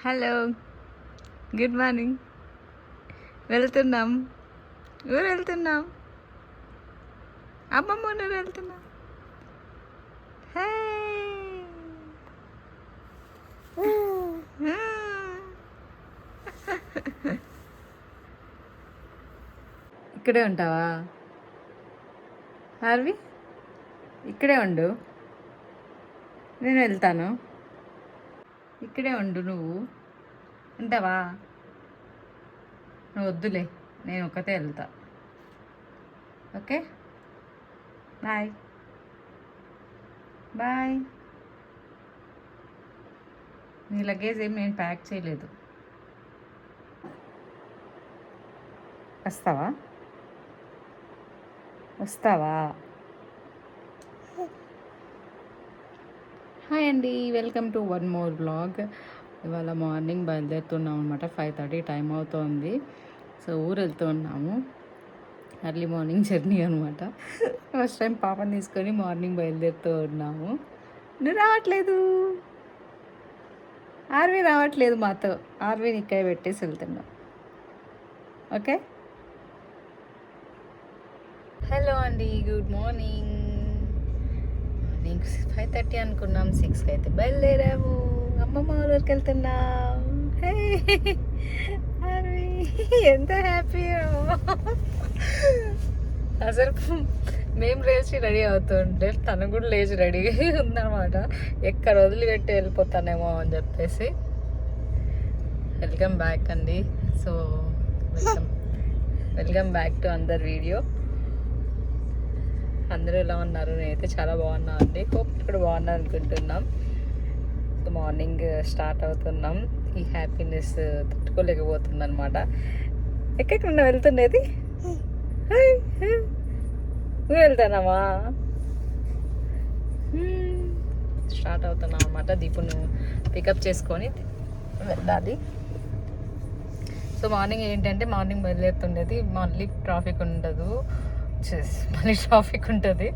Hello, good morning. వెళ్తున్నాం, ఊరు వెళ్తున్నాం, అమ్మమ్మ ఊరు వెళ్తున్నాం. హే ఇక్కడే ఉంటావా హార్వి? ఇక్కడే ఉండు, నేను వెళ్తాను. ఇక్కడే ఉండు, నువ్వు ఉంటావా? నువ్వు వద్దులే, నేను ఒక్కతే వెళ్తా. Okay, bye bye. నీ లగేజ్ ఏం నేను ప్యాక్ చేయలేదు. వస్తావా? వస్తావా? హాయ్ అండి, welcome to one more blog. ఇవాళ మార్నింగ్ బయలుదేరుతున్నాం అనమాట. 5:30 టైం అవుతోంది. సో ఊరు వెళ్తూ ఉన్నాము. ఎర్లీ మార్నింగ్ జర్నీ అనమాట. ఫస్ట్ టైం పాపని తీసుకొని మార్నింగ్ బయలుదేరుతూ ఉన్నాము. నువ్వు రావట్లేదు, ఆర్వీ రావట్లేదు మాతో. ఆర్వీని ఇక్కడ పెట్టేసి వెళ్తున్నాం. ఓకే, హలో అండి, గుడ్ మార్నింగ్. మార్నింగ్ 5:30 అనుకున్నాం, 6కి అయితే బయలుదేరాము. అమ్మమ్మ ఊరికి వెళ్తున్నాం. హే ఆర్వీ, ఎంత హ్యాపీ! అసలు మేము లేచి రెడీ అవుతుంటే తను కూడా లేచి రెడీ ఉందన్నమాట. ఎక్కడ వదిలిపెట్టి వెళ్ళిపోతానేమో అని చెప్పేసి. వెల్కమ్ బ్యాక్ అండి. So welcome back to another video. అందరూ ఎలా ఉన్నారు? నేనైతే చాలా బాగున్నా అండి. హోప్ ఇప్పుడు బాగున్నారు అనుకుంటున్నాం. మార్నింగ్ స్టార్ట్ అవుతున్నాం. ఈ హ్యాపీనెస్ తట్టుకోలేకపోతుంది అనమాట. ఎక్కడికన్నా వెళ్తుండేది? నువ్వు వెళ్తానమ్మా. స్టార్ట్ అవుతున్నాం అనమాట. దీపును పికప్ చేసుకొని వెళ్ళాలి. సో మార్నింగ్ ఏంటంటే, మార్నింగ్ బయలుదేరుతుండేది, మళ్ళీ ట్రాఫిక్ ఉంటుంది.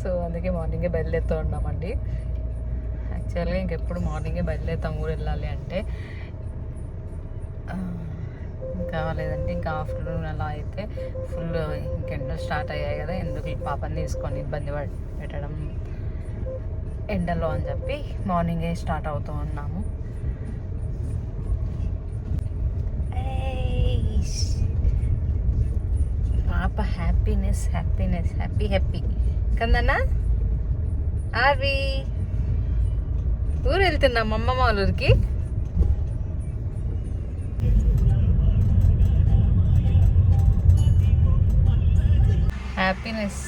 సో అందుకే మార్నింగే బయలుదేరుతూ ఉన్నామండి. యాక్చువల్గా ఇంకెప్పుడు మార్నింగే బయలుదేరుతాం ఊరు వెళ్ళాలి అంటే. ఇంకా లేదంటే ఇంకా ఆఫ్టర్నూన్ అలా అయితే ఫుల్ ఇంకెండలు స్టార్ట్ అయ్యాయి కదా, ఎందుకు ఈ పాపని తీసుకొని ఇబ్బంది పెట్టడం ఎండలో అని చెప్పి మార్నింగే స్టార్ట్ అవుతూ ఉన్నాము. పాప హ్యాపీనెస్ హ్యాపీనెస్ హ్యాపీ హ్యాపీ కదన్నా. ఆర్వి, ఊరు వెళ్తున్నాం అమ్మమ్మ వాళ్ళ ఊరికి. హ్యాపీనెస్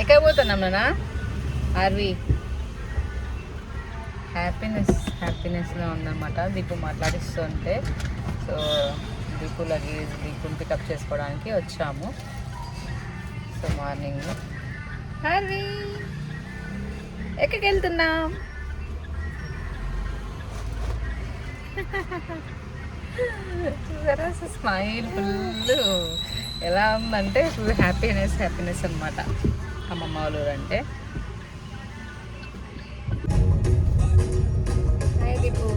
ఎక్కడ పోతున్నాం నాన్న? ఆర్వి హ్యాపీనెస్లో ఉందన్నమాట. దీపు మాట్లాడిస్తుంటే, సో దీపు లగేజ్ దీపుని పికప్ చేసుకోవడానికి వచ్చాము. సో మార్నింగ్ ఆర్వి ఎక్కడికి వెళ్తున్నాం? స్మైల్ ఫుల్ ఎలా ఉందంటే ఫుల్ హ్యాపీనెస్ అనమాట అమ్మమ్మ వాళ్ళ ఊరు అంటే. హాయ్ దీపు.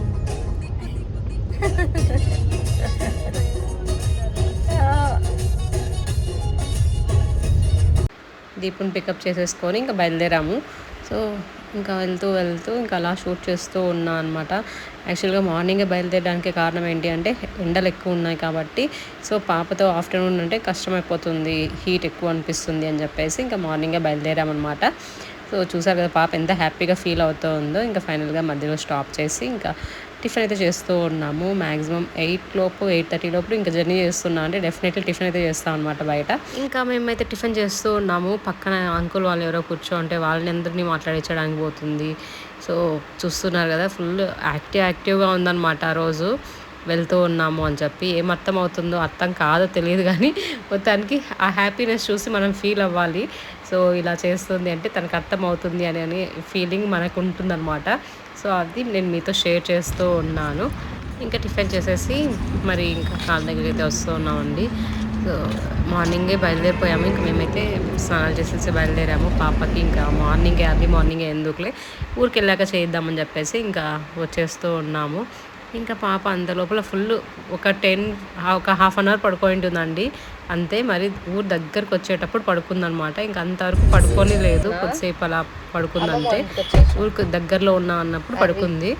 దీపుని పికప్ చేసేసుకొని ఇంకా బయలుదేరాము. సో ఇంకా వెళ్తూ ఇంకా అలా షూట్ చేస్తూ ఉన్నా అనమాట. యాక్చువల్గా మార్నింగే బయలుదేరడానికి కారణం ఏంటి అంటే, ఎండలు ఎక్కువ ఉన్నాయి కాబట్టి. సో పాపతో ఆఫ్టర్నూన్ అంటే కష్టమైపోతుంది, హీట్ ఎక్కువ అనిపిస్తుంది అని చెప్పేసి ఇంకా మార్నింగే బయలుదేరామన్నమాట. సో చూసారు కదా పాప ఎంత హ్యాపీగా ఫీల్ అవుతూ ఉందో. ఇంకా ఫైనల్గా మధ్యలో స్టాప్ చేసి ఇంకా టిఫిన్ అయితే చేస్తూ ఉన్నాము. మ్యాక్సిమం 8:30 లోపు ఇంకా జర్నీ చేస్తున్నాం అంటే డెఫినెట్లీ టిఫిన్ అయితే చేస్తాం అనమాట బయట. ఇంకా మేమైతే టిఫిన్ చేస్తూ ఉన్నాము. పక్కన అంకుల్ వాళ్ళు ఎవరో కూర్చోంటే వాళ్ళని అందరినీ మాట్లాడించడానికి పోతుంది. సో చూస్తున్నారు కదా, ఫుల్ యాక్టివ్గా ఉందన్నమాట. ఆ రోజు వెళ్తూ ఉన్నాము అని చెప్పి ఏం అర్థం అవుతుందో అర్థం కాదో తెలియదు, కానీ మొత్తానికి ఆ హ్యాపీనెస్ చూసి మనం ఫీల్ అవ్వాలి. సో ఇలా చేస్తుంది అంటే తనకు అర్థం అవుతుంది అని ఫీలింగ్ మనకు ఉంటుందన్నమాట. సో అది నేను మీతో షేర్ చేస్తూ ఉన్నాను. ఇంకా టిఫిన్ చేసేసి మరి ఇంకా కాళ్ళ దగ్గరికి అయితే వస్తూ ఉన్నామండి. సో మార్నింగే బయలుదేరిపోయాము. ఇంక మేమైతే స్నానాలు చేసేసి బయలుదేరాము. పాపకి ఇంకా అర్లీ మార్నింగే ఎందుకులే, ఊరికి వెళ్ళాక చేద్దామని చెప్పేసి ఇంకా వచ్చేస్తూ ఉన్నాము. ఇంకా పాప అంత లోపల ఫుల్ ఒక హాఫ్ అన్ అవర్ పడుకొని ఉంటుందండి అంతే. మరి ఊరు దగ్గరకు వచ్చేటప్పుడు పడుకుందనమాట. ఇంకా అంతవరకు పడుకొని లేదు, కొద్దిసేపు అలా పడుకుంది అంతే. ఊరికి దగ్గరలో ఉన్నా అన్నప్పుడు పడుకుంది.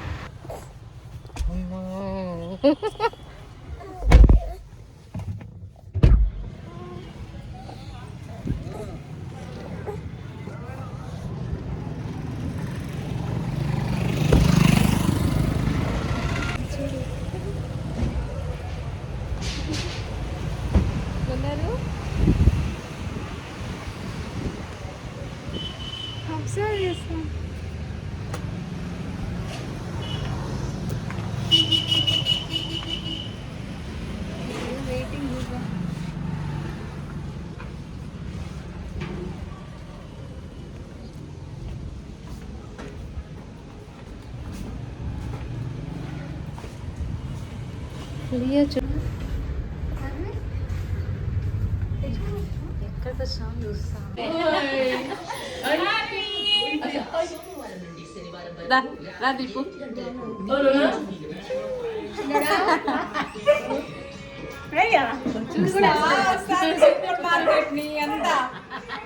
అంతా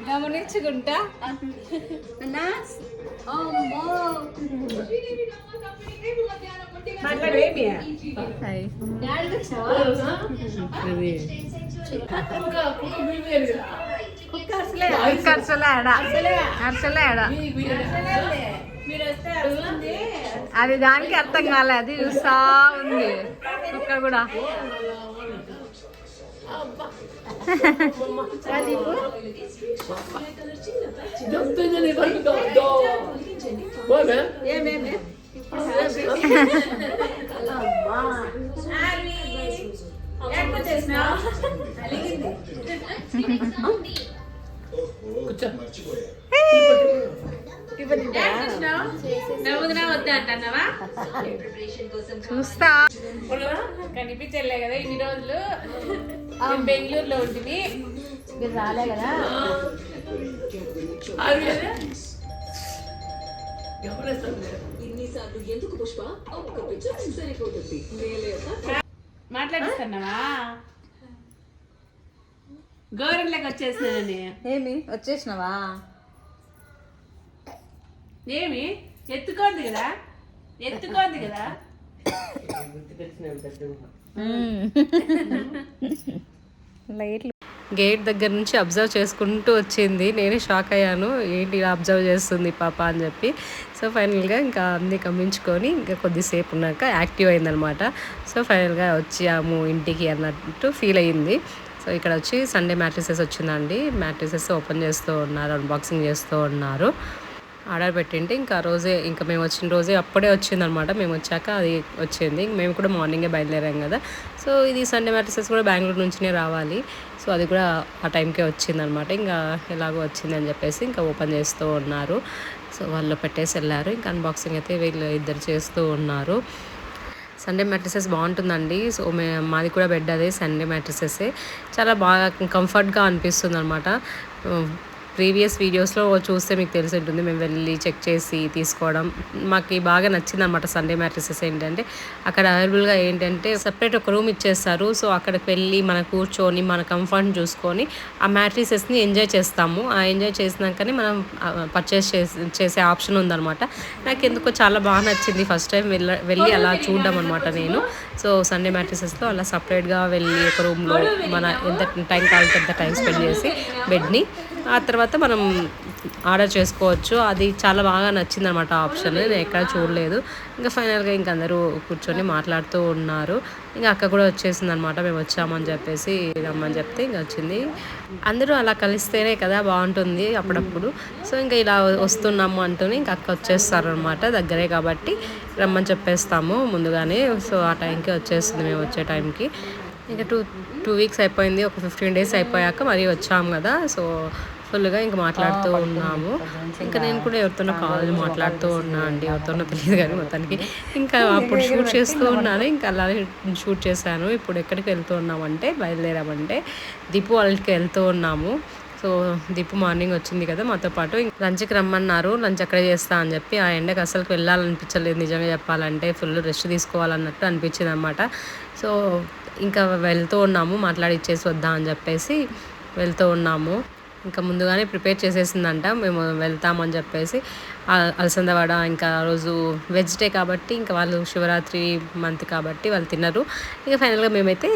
గమనించుకుంటా అది దానికి అర్థం కాలే, అది చూస్తా ఉంది కుక్క కూడా. చూస్తా కనిపించలే కదా ఇన్ని రోజులు, బెంగళూరులో ఉంటుంది, మీరు రాలే కదా. మాట్లాడిస్తున్నావా? గోరెంట్లోకి వచ్చేసినానని. ఏమి వచ్చేసినావా? ఏమి ఎత్తుకోంది కదా, ఎత్తుకోంది కదా. గేట్ దగ్గర నుంచి అబ్జర్వ్ చేసుకుంటూ వచ్చింది. నేనే షాక్ అయ్యాను, ఏంటి ఇలా అబ్జర్వ్ చేస్తుంది పాప అని చెప్పి. సో ఫైనల్గా ఇంకా అన్నీ గమనించుకొని ఇంకా కొద్దిసేపు ఉన్నాక యాక్టివ్ అయిందనమాట. సో ఫైనల్గా వచ్చాము ఇంటికి అన్నట్టు ఫీల్ అయ్యింది. సో ఇక్కడ వచ్చి సండే మ్యాట్రిసెస్ వచ్చిందండి. మ్యాట్రిసెస్ ఓపెన్ చేస్తూ ఉన్నారు, అన్బాక్సింగ్ చేస్తూ ఉన్నారు. ఆర్డర్ పెట్టింటే ఇంకా రోజే, ఇంకా మేము వచ్చిన రోజే అప్పుడే వచ్చిందనమాట. మేము వచ్చాక అది వచ్చింది. మేము కూడా మార్నింగే బయలుదేరాం కదా. సో ఇది సండే మ్యాట్రిసెస్ కూడా బెంగళూరు నుంచినే రావాలి. సో అది కూడా ఆ టైంకే వచ్చిందనమాట. ఇంకా ఎలాగో వచ్చిందని చెప్పేసి ఇంకా ఓపెన్ చేస్తూ ఉన్నారు. సో వాళ్ళు పెట్టేసి వెళ్ళారు. ఇంకా అన్బాక్సింగ్ అయితే వీళ్ళు ఇద్దరు చేస్తూ ఉన్నారు. సండే మ్యాట్రిసెస్ బాగుంటుందండి. సో మాది కూడా బెడ్ అదే సండే మ్యాట్రిసెసే. చాలా బాగా కంఫర్ట్గా అనిపిస్తుంది అనమాట. ప్రీవియస్ వీడియోస్లో చూస్తే మీకు తెలిసి ఉంటుంది, మేము వెళ్ళి చెక్ చేసి తీసుకోవడం. మాకు బాగా నచ్చింది అనమాట. సండే మ్యాట్రిసెస్ ఏంటంటే అక్కడ అవైలబుల్గా ఏంటంటే సపరేట్ ఒక రూమ్ ఇచ్చేస్తారు. సో అక్కడికి వెళ్ళి మనం కూర్చొని మన కంఫర్ట్ చూసుకొని ఆ మ్యాట్రిసెస్ని ఎంజాయ్ చేస్తాము. ఆ ఎంజాయ్ చేసినాకనే మనం పర్చేస్ చేసే ఆప్షన్ ఉందన్నమాట. నాకు ఎందుకో చాలా బాగా నచ్చింది. ఫస్ట్ టైం వెళ్ళి అలా చూడడం అనమాట నేను. సో సండే మ్యాట్రిసెస్లో అలా సపరేట్గా వెళ్ళి ఒక రూమ్లో మన ఎంత టైం కావాలంటే ఎంత టైం స్పెండ్ చేసి బెడ్ని ఆ తర్వాత మనం ఆర్డర్ చేసుకోవచ్చు. అది చాలా బాగా నచ్చిందనమాట ఆప్షన్. నేను ఎక్కడ చూడలేదు. ఇంకా ఫైనల్గా ఇంక అందరూ కూర్చొని మాట్లాడుతూ ఉన్నారు. ఇంకా అక్క కూడా వచ్చేసింది అనమాట. మేము వచ్చామని చెప్పేసి రమ్మని చెప్తే ఇంకా వచ్చింది. అందరూ అలా కలిస్తేనే కదా బాగుంటుంది అప్పుడప్పుడు. సో ఇంకా ఇలా వస్తున్నాము అంటూనే ఇంకా అక్క వచ్చేస్తారు అనమాట. దగ్గరే కాబట్టి రమ్మని చెప్పేస్తాము ముందుగానే. సో ఆ టైంకి వచ్చేస్తుంది మేము వచ్చే టైంకి. ఇంకా టూ వీక్స్ అయిపోయింది. ఒక 15 days అయిపోయాక మరీ వచ్చాము కదా. సో ఫుల్గా ఇంకా మాట్లాడుతూ ఉన్నాము. ఇంకా నేను కూడా ఎవరితోనో కాల్ మాట్లాడుతూ ఉన్నా అండి, ఎవరితోనో తెలియదు కానీ మొత్తానికి ఇంకా అప్పుడు షూట్ చేస్తూ ఉన్నాను. ఇంకా అలానే షూట్ చేశాను. ఇప్పుడు ఎక్కడికి వెళ్తూ ఉన్నామంటే బయలుదేరామంటే దీపు వాళ్ళకి వెళ్తూ ఉన్నాము. సో దీపు మార్నింగ్ వచ్చింది కదా మాతో పాటు. లంచ్కి రమ్మన్నారు, లంచ్ అక్కడే చేస్తా అని చెప్పి. ఆ ఎండకి అసలుకి వెళ్ళాలనిపించలేదు నిజంగా చెప్పాలంటే. ఫుల్ రెస్ట్ తీసుకోవాలన్నట్టు అనిపించింది అనమాట. సో ఇంకా వెళ్తూ ఉన్నాము, మాట్లాడిచ్చేసి వద్దాం అని చెప్పేసి వెళ్తూ ఉన్నాము. ఇంకా ముందుగానే ప్రిపేర్ చేసేసిందంట మేము వెళ్తామని చెప్పేసి. అలసంద వడ, ఇంకా ఆ రోజు వెజ్ డే కాబట్టి ఇంకా వాళ్ళు శివరాత్రి మంత్ కాబట్టి వాళ్ళు తినరు. ఇక ఫైనల్గా మేమైతే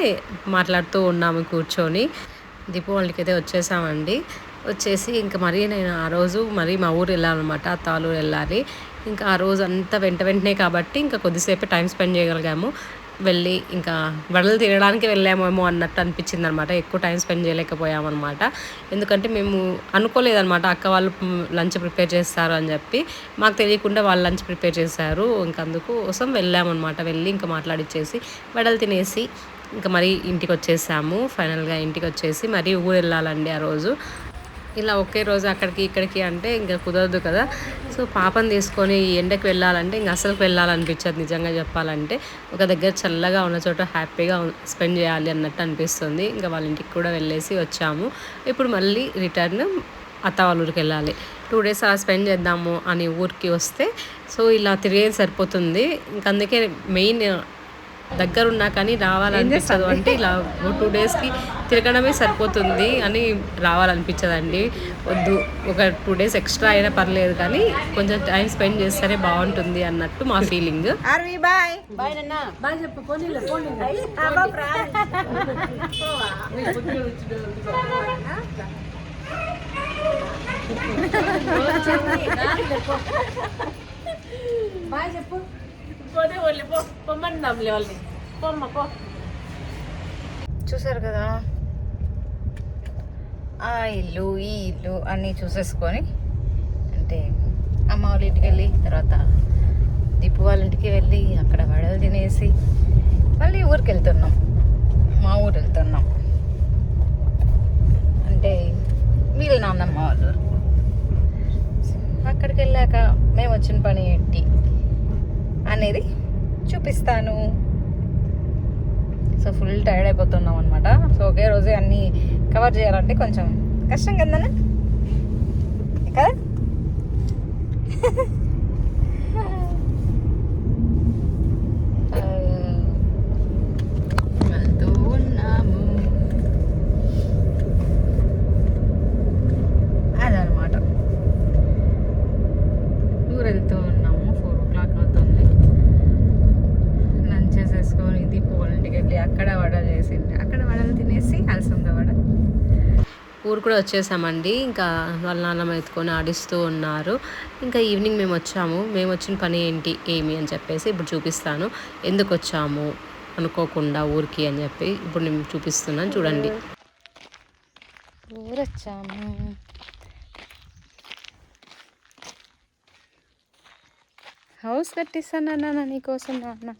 మాట్లాడుతూ ఉన్నాము కూర్చొని. దీపు వాళ్ళకైతే వచ్చేసామండి. వచ్చేసి ఇంకా మరీ నేను ఆ రోజు మరీ మా ఊరు వెళ్ళాలన్నమాట, అత్తాలూరు వెళ్ళాలి. ఇంకా ఆ రోజు అంతా వెంటనే కాబట్టి ఇంకా కొద్దిసేపే టైం స్పెండ్ చేయగలిగాము. వెళ్ళి ఇంకా వడలు తినడానికి వెళ్ళామేమో అన్నట్టు అనిపించింది అనమాట. ఎక్కువ టైం స్పెండ్ చేయలేకపోయామన్నమాట. ఎందుకంటే మేము అనుకోలేదన్నమాట అక్క వాళ్ళు లంచ్ ప్రిపేర్ చేస్తారు అని చెప్పి. మాకు తెలియకుండా వాళ్ళు లంచ్ ప్రిపేర్ చేశారు. ఇంకా అందుకోసం వెళ్ళామన్నమాట. వెళ్ళి ఇంకా మాట్లాడిచ్చేసి వడలు తినేసి ఇంకా మరీ ఇంటికి వచ్చేసాము. ఫైనల్గా ఇంటికి వచ్చేసి మరీ ఊరు వెళ్ళాలండి ఆ రోజు. ఇలా ఒకే రోజు అక్కడికి ఇక్కడికి అంటే ఇంకా కుదరదు కదా. సో పాపను తీసుకొని ఈ ఎండకి వెళ్ళాలంటే ఇంకా అసలు వెళ్ళాలనిపించదు నిజంగా చెప్పాలంటే. ఒక దగ్గర చల్లగా ఉన్న చోట హ్యాపీగా స్పెండ్ చేయాలి అన్నట్టు అనిపిస్తుంది. ఇంకా వాళ్ళ ఇంటికి కూడా వెళ్ళేసి వచ్చాము. ఇప్పుడు మళ్ళీ రిటర్న్ అత్త వాళ్ళ ఊరికి వెళ్ళాలి. 2 days అలా స్పెండ్ చేద్దాము అని ఊరికి వస్తే సో ఇలా తిరిగేది సరిపోతుంది. ఇంక అందుకే మెయిన్ దగ్గరున్నా కానీ రావాలనిపించదు. అంటే ఇలా 2 daysకి తిరగడమే సరిపోతుంది అని రావాలనిపించదండి. వద్దు, ఒక 2 days ఎక్స్ట్రా అయినా పర్లేదు కానీ కొంచెం టైం స్పెండ్ చేస్తేనే బాగుంటుంది అన్నట్టు మా ఫీలింగ్. చూసారు కదా ఆ ఇల్లు ఈ ఇల్లు అన్నీ చూసేసుకొని అంటే అమ్మ వాళ్ళ ఇంటికి వెళ్ళి తర్వాత దీపు వాళ్ళ ఇంటికి వెళ్ళి అక్కడ వడలు తినేసి మళ్ళీ ఊరికి వెళ్తున్నాం. మా ఊరు వెళ్తున్నాం అంటే వీళ్ళ నాన్నమ్మ వాళ్ళ ఊరు. అక్కడికి వెళ్ళాక మేము వచ్చిన పని ఏంటి అనేది చూపిస్తాను. సో ఫుల్ టైర్డ్ అయిపోతున్నాం అనమాట. సో ఒకే రోజే అన్నీ కవర్ చేయాలంటే కొంచెం కష్టం కదన్నా కదా. వెళ్తూ ఉన్నాము అదనమాట. ఊరు వెళ్తూ ఉన్నాము. 4 o'clock అవుతుంది. లంచ్ చేసేసుకొని దీపు వాళ్ళ ఇంటికి వెళ్ళి అక్కడ వడలు చేసింది. అక్కడ వడలు తినేసి అలసంద వడ. ఊరు కూడా వచ్చేసామండి. ఇంకా వాళ్ళ నాన్నమ్మ ఎత్తుకొని ఆడిస్తూ ఉన్నారు. ఇంకా ఈవినింగ్ మేము వచ్చాము. మేము వచ్చిన పని ఏంటి ఏమి అని చెప్పేసి ఇప్పుడు చూపిస్తాను. ఎందుకు వచ్చాము అనుకోకుండా ఊరికి అని చెప్పి ఇప్పుడు నేను చూపిస్తున్నాను చూడండి. ఊరు వచ్చాము. హౌస్ కట్టిస్తాను నాన్న నీకోసం. నాన్న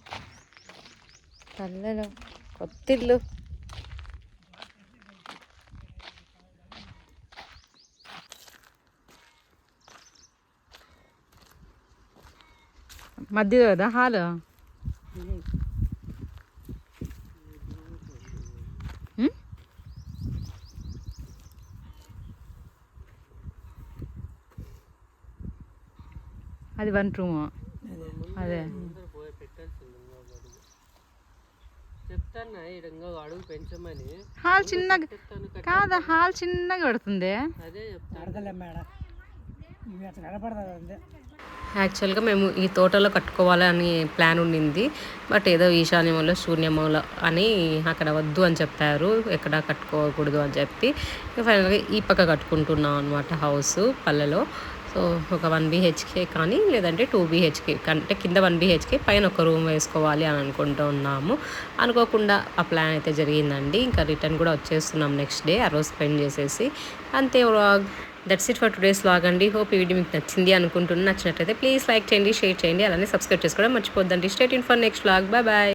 పల్లెలో కొత్తిల్లు. మధ్య కదా హాల్. అది 1 room. అదే హాల్ చిన్నగా కాదా, హాల్ చిన్నగా పడుతుంది. యాక్చువల్గా మేము ఈ తోటలో కట్టుకోవాలని ప్లాన్ ఉండింది. బట్ ఏదో ఈశాన్యములో శూన్యములో అని అక్కడ వద్దు అని చెప్పారు, ఎక్కడ కట్టుకోకూడదు అని చెప్పి. ఫైనల్గా ఈ పక్క కట్టుకుంటున్నాం అనమాట హౌస్ పల్లెలో. సో ఒక 1 BHK కానీ లేదంటే 2 BHK అంటే కింద 1 BHK పైన ఒక రూమ్ వేసుకోవాలి అని అనుకుంటూ ఉన్నాము. అనుకోకుండా ఆ ప్లాన్ అయితే జరిగిందండి. ఇంకా రిటర్న్ కూడా వచ్చేస్తున్నాం నెక్స్ట్ డే, ఆ రోజు స్పెండ్ చేసేసి. అంతే vlog. That's it for today's vlog అండి. హోప్ ఈ వీడియో మీకు నచ్చింది అనుకుంటున్నాను. నచ్చినట్లయితే ప్లీజ్ లైక్ చేయండి, షేర్ చేయండి, అలానే సబ్స్క్రైబ్ చేసుకోవడం మర్చిపోద్దండి. Stay tune for next vlog. Bye bye.